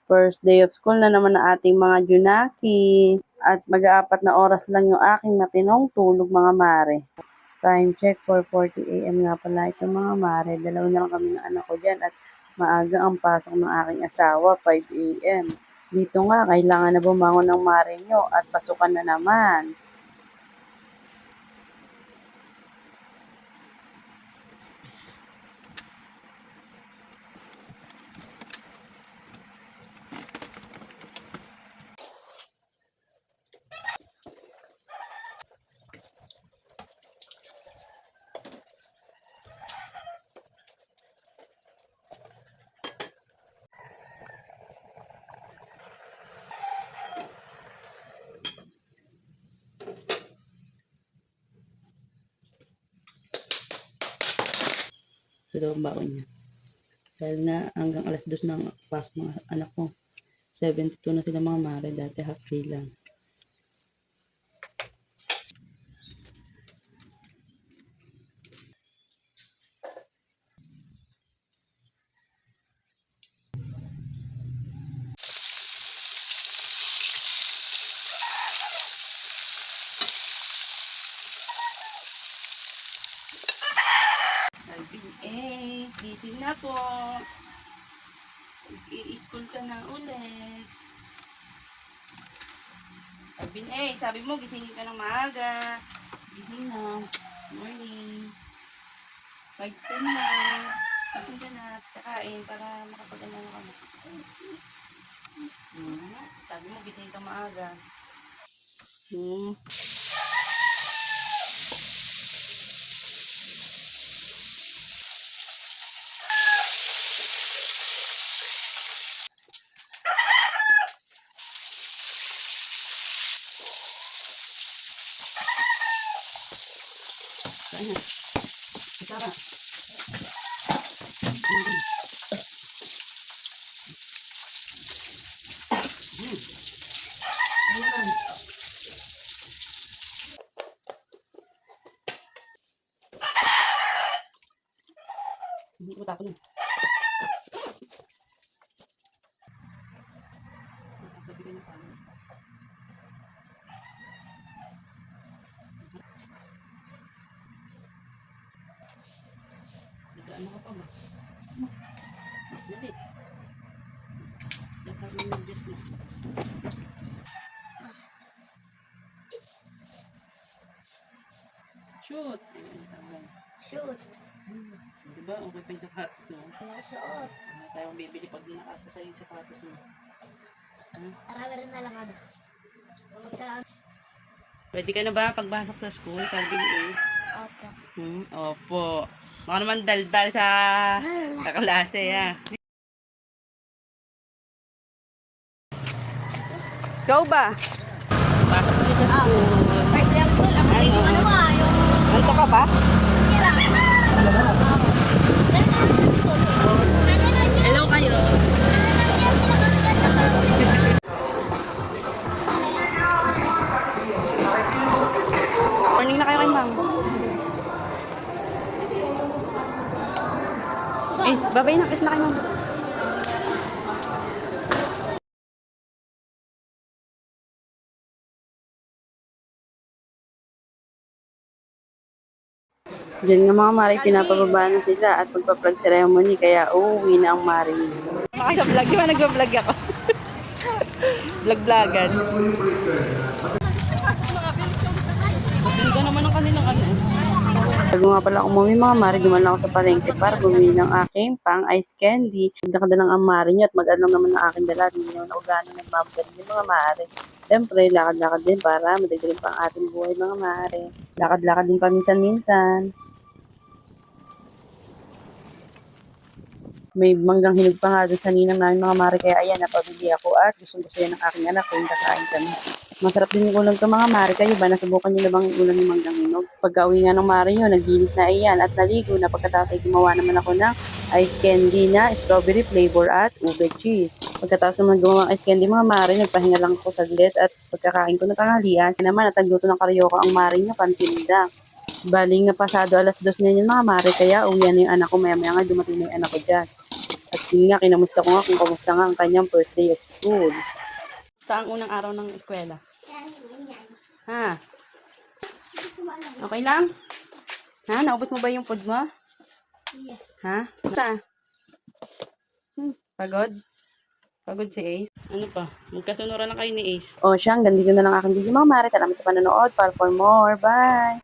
First day of school na naman ng ating mga Junaki. At mag-aapat na oras lang yung aking matinong tulog mga mare. Time check, 4:40 AM nga pala ito mga mare. Dalawa na lang kami ng anak ko dyan at maaga ang pasok ng aking asawa, 5 AM. Dito nga, kailangan na bumangon ng mare nyo at pasukan na naman. Ito daw ang baon niya. Dahil nga hanggang alas 2 ng pasok mga anak ko. 72 na sila mga mare, dati half day lang. Alvin, gising na po. I-school ka na ulit. Alvin, sabi mo gisingin ka ng maaga. Gising na. Morning. 5:10 na. Gising ka na. Kakain para makapag-ano ka na. Sabi mo gisingin ka maaga. Sana. Sarap. Hindi ko tapon. Ano ka pa ba? Hindi. Sasabi mo Diyos na. Shoot! Shoot. Diba? Okay pa yung sapatos mo. Nakasuot. Ano tayong bibili pag dinakato sa yung sapatos mo? Marami rin na lang ano. Sa Pwede ka na ba pagbasok sa school? Calvin Ace? Opo. Opo. Baka naman daldal sa kaklase, ha? Ikaw ba? Pasok mo sa school. First day of school. Ako din yung ano ba? Yung Ganto ka ba? kira. Hello kayo. Morning na kayo kay ma'am. Babay na. Kiss na kayo ma'am. Diyan nga mga mari, pinapababa na sila at magpa-flag ceremony, kaya uuwi na ang mari. Makaka-vlog, di ba nag-vlog ako? Vlog-vlogan. Ganda naman ang kanilang ano. Bago nga pala umuwi mga mari, duman lang ako sa palengke para bumili ng aking pang ice candy. Nagdakada ng ang mari niya at mag-alam naman ng aking dala. Hindi naman ako gano'n nagmamagal yung mga mari. Siyempre, lakad-lakad din para madagdagan pa ang ating buhay mga mari. Lakad-lakad din paminsan-minsan. May manggang hinog pa nga dun sa ninang namin mga mare, kaya ayan, napabili ako at gustong-gusto yan ng aking anak kung kakain kami. Masarap din yung ulam ito mga mare, kayo ba? Nasubukan nyo na bang ulam yung manggang hinog? Pagka-uwi nga ng mare nyo, naglinis na iyan at naligo na, pagkatapos ay gumawa naman ako ng ice candy na strawberry flavor at ube cheese. Pagkatapos naman gumawa ng ice candy mga mare, nagpahinga lang ako saglit at pagkakain ko ng tanghalian, naman at nagluto ng karyoka ang mare nyo, pantinda. Baling na pasado alas 2 na yun mga mare, kaya uwian na yung anak ko, maya-maya nga dumating na yung anak ko dyan. At yun nga, kinamusta ko nga kung kamusta nga ang kanyang first day of school. Basta ang unang araw ng eskwela. Ha? Okay lang? Ha? Naubos mo ba yung food mo? Yes. Ha? Basta. Pagod? Pagod si Ace? Ano pa? Magkasunuran na kayo ni Ace. O siya, hanggang dito na lang aking video mga mare. Salamat sa panonood. For more. Bye!